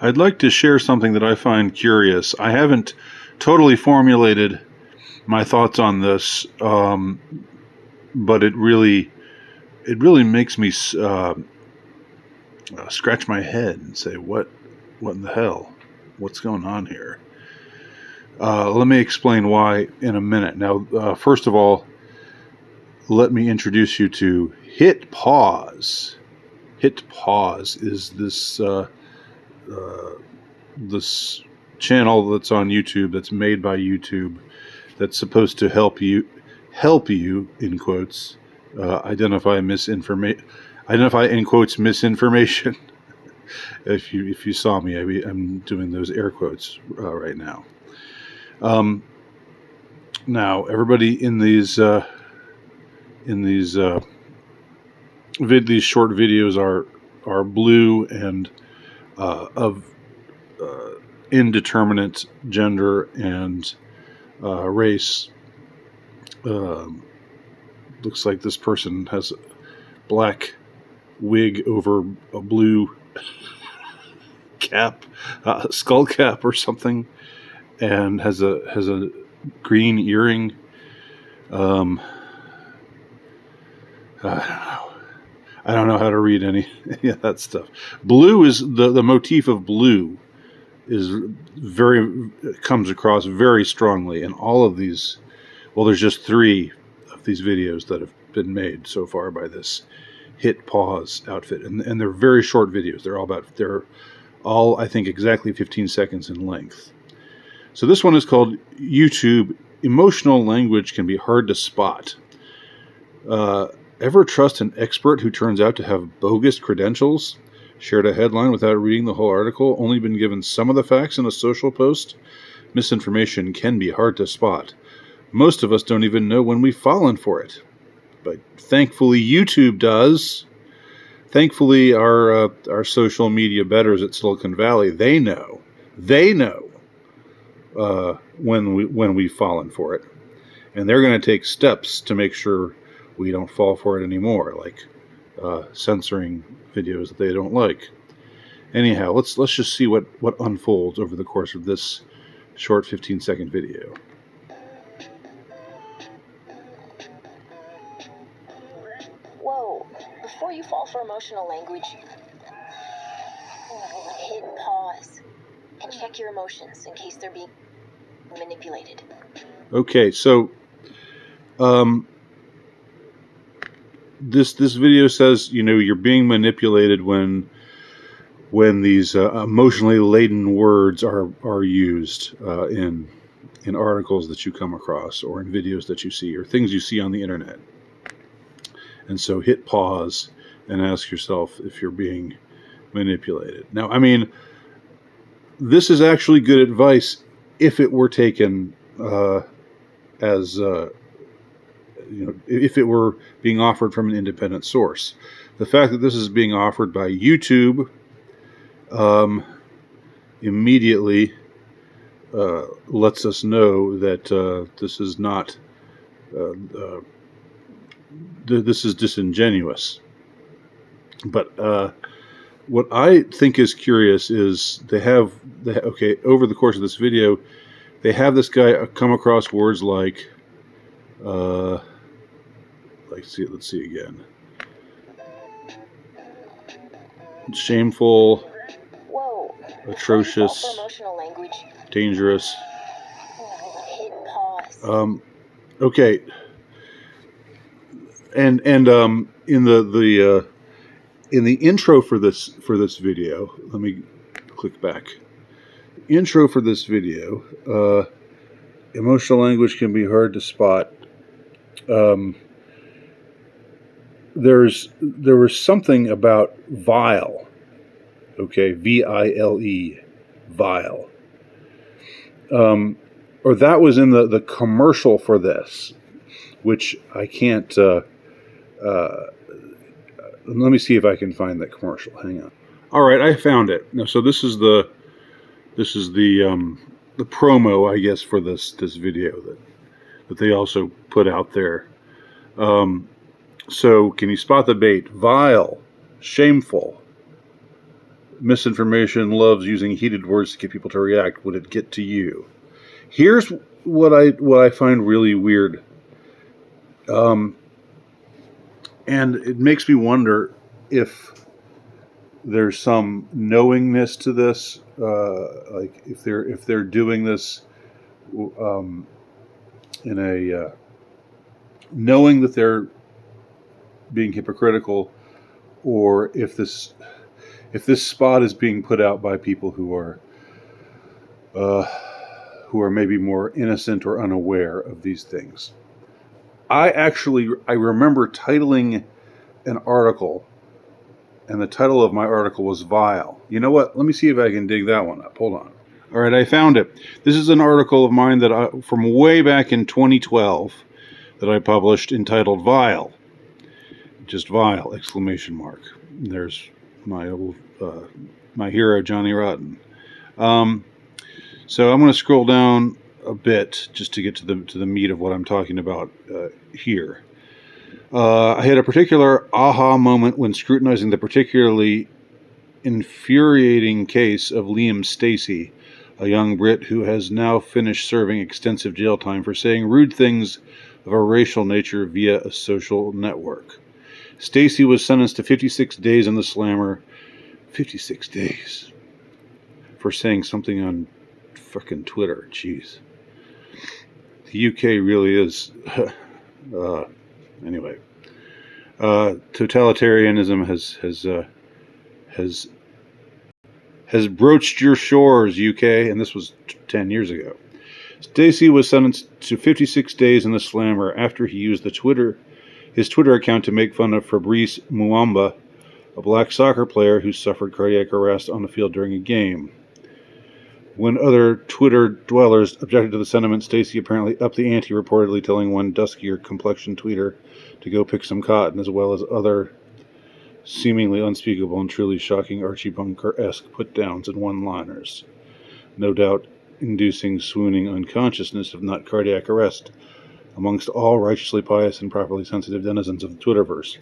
I'd like to share something that I find curious. I haven't totally formulated my thoughts on this, but it really makes me scratch my head and say, what in the hell? What's going on here? Let me explain why in a minute. Now, first of all, let me introduce you to Hit Pause. Hit Pause is this this channel that's on YouTube, that's made by YouTube, that's supposed to help you in quotes identify in quotes misinformation. If you saw me, I'm doing those air quotes right now. Now everybody in these short videos are blue and of indeterminate gender and race. Looks like this person has a black wig over a blue cap, skull cap or something, and has a green earring. I don't know how to read any of that stuff. Blue is the motif of blue comes across very strongly in all of these. Well, there's just 3 of these videos that have been made so far by this Hit Pause outfit, and they're very short videos. They're all I think exactly 15 seconds in length. So this one is called YouTube. Emotional language can be hard to spot. Ever trust an expert who turns out to have bogus credentials? Shared a headline without reading the whole article, only been given some of the facts in a social post? Misinformation can be hard to spot. Most of us don't even know when we've fallen for it. But thankfully YouTube does. Thankfully our social media betters at Silicon Valley, they know when we've fallen for it. And they're going to take steps to make sure we don't fall for it anymore, like censoring videos that they don't like. Anyhow, let's just see what unfolds over the course of this short 15-second video. Whoa, before you fall for emotional language, hit pause and check your emotions in case they're being manipulated. Okay, so this video says, you're being manipulated when these emotionally laden words are used in articles that you come across, or in videos that you see, or things you see on the internet. And so hit pause and ask yourself if you're being manipulated. Now, I mean, this is actually good advice if it were taken as if it were being offered from an independent source. The fact that this is being offered by YouTube immediately lets us know that this is not this is disingenuous. But what I think is curious is they have over the course of this video, they have this guy come across words like let's see again. Shameful, whoa, atrocious, emotional language, dangerous. hit pause. Okay. And in the intro for this video, let me click back. Intro for this video, emotional language can be hard to spot. There was something about vile. Okay, VILE, vile. Or that was in the commercial for this, which I can't. Let me see if I can find that commercial. Hang on. All right, I found it. Now, so this is the promo, I guess, for this video that they also put out there. So, can you spot the bait? Vile, shameful, misinformation loves using heated words to get people to react. Would it get to you? Here's what I find really weird, and it makes me wonder if there's some knowingness to this, like if they're doing this in a knowing that they're being hypocritical, or if this spot is being put out by people who are maybe more innocent or unaware of these things. I remember titling an article, and the title of my article was Vile. You know what? Let me see if I can dig that one up. Hold on. All right, I found it. This is an article of mine from way back in 2012 that I published entitled Vile. Just Vile, exclamation mark. There's my old, my hero, Johnny Rotten. So I'm going to scroll down a bit just to get to the meat of what I'm talking about here. I had a particular aha moment when scrutinizing the particularly infuriating case of Liam Stacey, a young Brit who has now finished serving extensive jail time for saying rude things of a racial nature via a social network. Stacey was sentenced to 56 days in the slammer. 56 days for saying something on frickin' Twitter. Jeez. The UK really is... anyway. Totalitarianism has broached your shores, UK, and this was 10 years ago. Stacey was sentenced to 56 days in the slammer after he used his Twitter account to make fun of Fabrice Muamba, a black soccer player who suffered cardiac arrest on the field during a game. When other Twitter dwellers objected to the sentiment, Stacey apparently upped the ante, reportedly telling one duskier complexioned tweeter to go pick some cotton, as well as other seemingly unspeakable and truly shocking Archie Bunker-esque put-downs and one-liners, no doubt inducing swooning unconsciousness, if not cardiac arrest, amongst all righteously pious and properly sensitive denizens of the Twitterverse.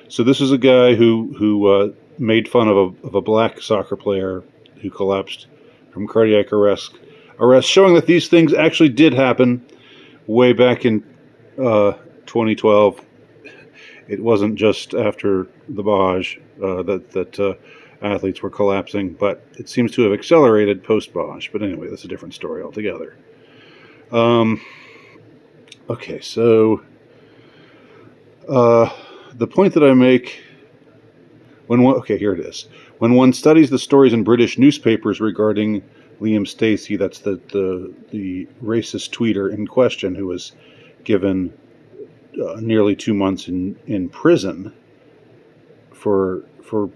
So this is a guy who made fun of a black soccer player who collapsed from cardiac arrest, showing that these things actually did happen way back in 2012. It wasn't just after the Baj that athletes were collapsing, but it seems to have accelerated post-Baj. But anyway, that's a different story altogether. Okay, so the point that I make here it is. When one studies the stories in British newspapers regarding Liam Stacey, that's the racist tweeter in question, who was given nearly 2 months in prison for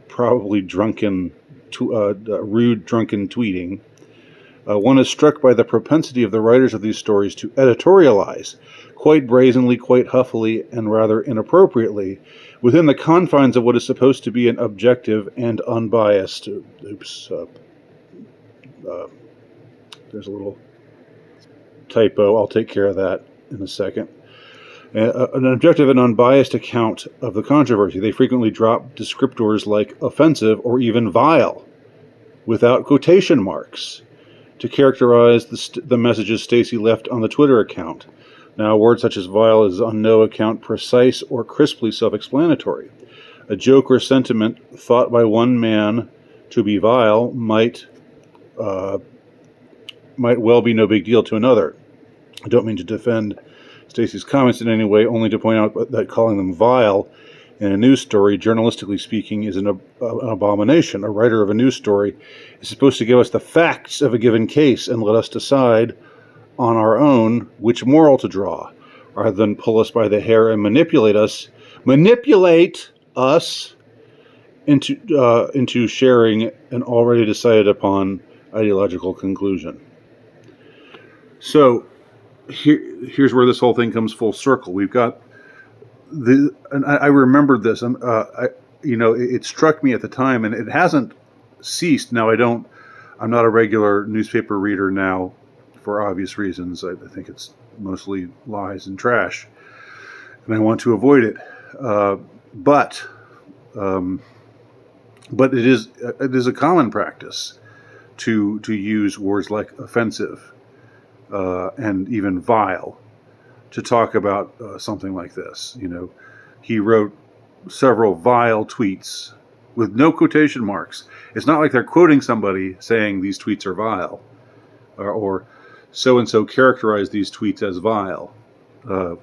probably rude drunken tweeting. One is struck by the propensity of the writers of these stories to editorialize, quite brazenly, quite huffily, and rather inappropriately, within the confines of what is supposed to be an objective and unbiased... there's a little typo. I'll take care of that in a second. An objective and unbiased account of the controversy. They frequently drop descriptors like offensive or even vile, without quotation marks, to characterize the messages Stacey left on the Twitter account. Now, a word such as vile is on no account precise or crisply self-explanatory. A joke or sentiment thought by one man to be vile might well be no big deal to another. I don't mean to defend Stacey's comments in any way, only to point out that calling them vile in a news story, journalistically speaking, is an abomination. A writer of a news story is supposed to give us the facts of a given case and let us decide on our own which moral to draw, rather than pull us by the hair and manipulate us into sharing an already decided upon ideological conclusion. So here's where this whole thing comes full circle. We've got and I remembered this, and it struck me at the time, and it hasn't ceased. Now I'm not a regular newspaper reader now, for obvious reasons. I think it's mostly lies and trash, and I want to avoid it. But But it is a common practice to use words like offensive and even vile to talk about something like this. He wrote several vile tweets with no quotation marks. It's not like they're quoting somebody saying these tweets are vile, or so and so characterized these tweets as vile. Uh,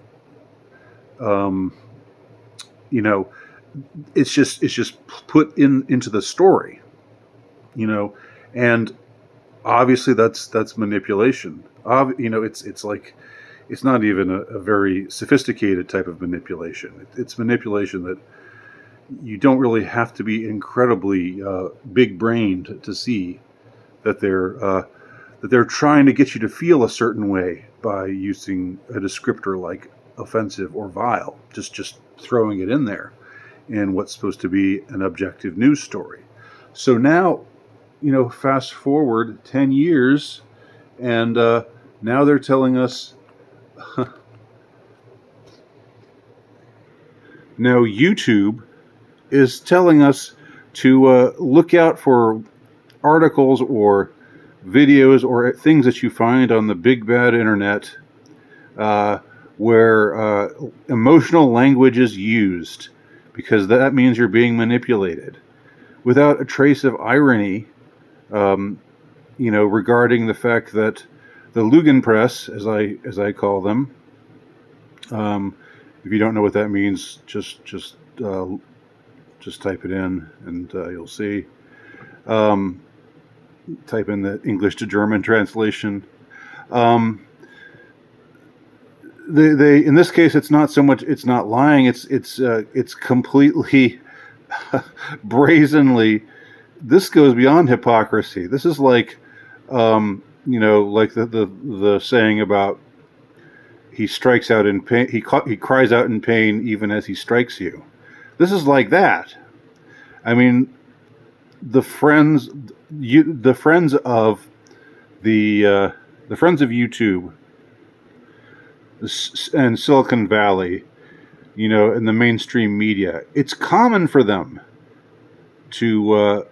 um, it's just put into the story, and obviously that's manipulation. It's like it's not even a very sophisticated type of manipulation. It's manipulation that you don't really have to be incredibly big-brained to see that they're trying to get you to feel a certain way by using a descriptor like offensive or vile, just throwing it in there in what's supposed to be an objective news story. So now, fast forward 10 years, and now they're telling us now YouTube is telling us to look out for articles or videos or things that you find on the big bad internet where emotional language is used, because that means you're being manipulated, without a trace of irony, regarding the fact that the Lugenpress, as I call them, if you don't know what that means, just type it in and you'll see. Type in the English to German translation. They in this case, it's not so much, it's not lying, it's completely brazenly. This goes beyond hypocrisy. This is like like the saying about he strikes out in pain, he cries out in pain even as he strikes you. This is like that. I mean, the friends of YouTube and Silicon Valley, and the mainstream media, it's common for them to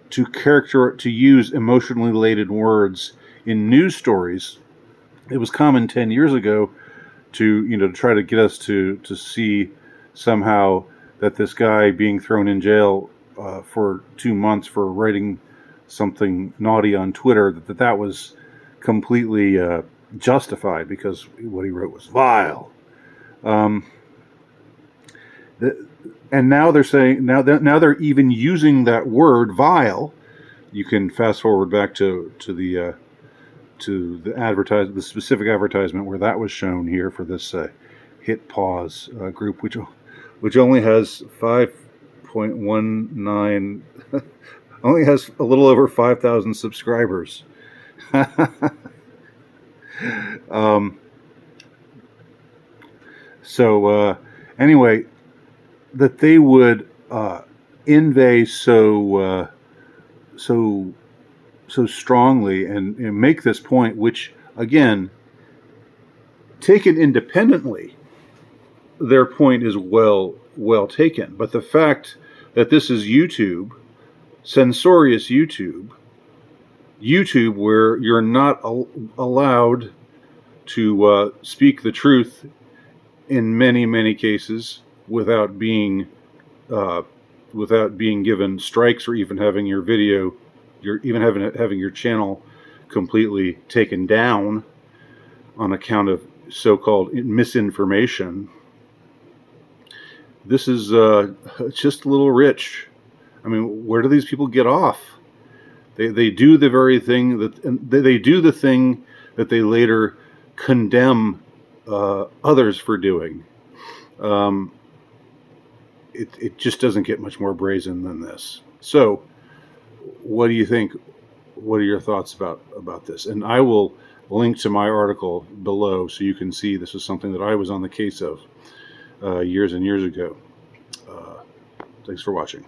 use emotionally laden words in news stories. It was common 10 years ago to try to get us to see somehow that this guy being thrown in jail for 2 months for writing something naughty on Twitter, that was completely justified because what he wrote was vile. And now they're saying now they're even using that word vile. You can fast forward back to the the specific advertisement where that was shown here for this Hit Pause group, which only has 5.19, only has a little over 5,000 subscribers. Anyway, that they would inveigh so strongly and make this point, which again, taken independently, their point is well taken. But the fact that this is YouTube, censorious YouTube, where you're not allowed to speak the truth in many cases without being given strikes, or even having your video, having your channel completely taken down on account of so-called misinformation. This is just a little rich. I mean, where do these people get off? They do the very thing they do the thing that they later condemn others for doing. It just doesn't get much more brazen than this. So, what do you think? What are your thoughts about this? And I will link to my article below so you can see this is something that I was on the case of years and years ago. Thanks for watching.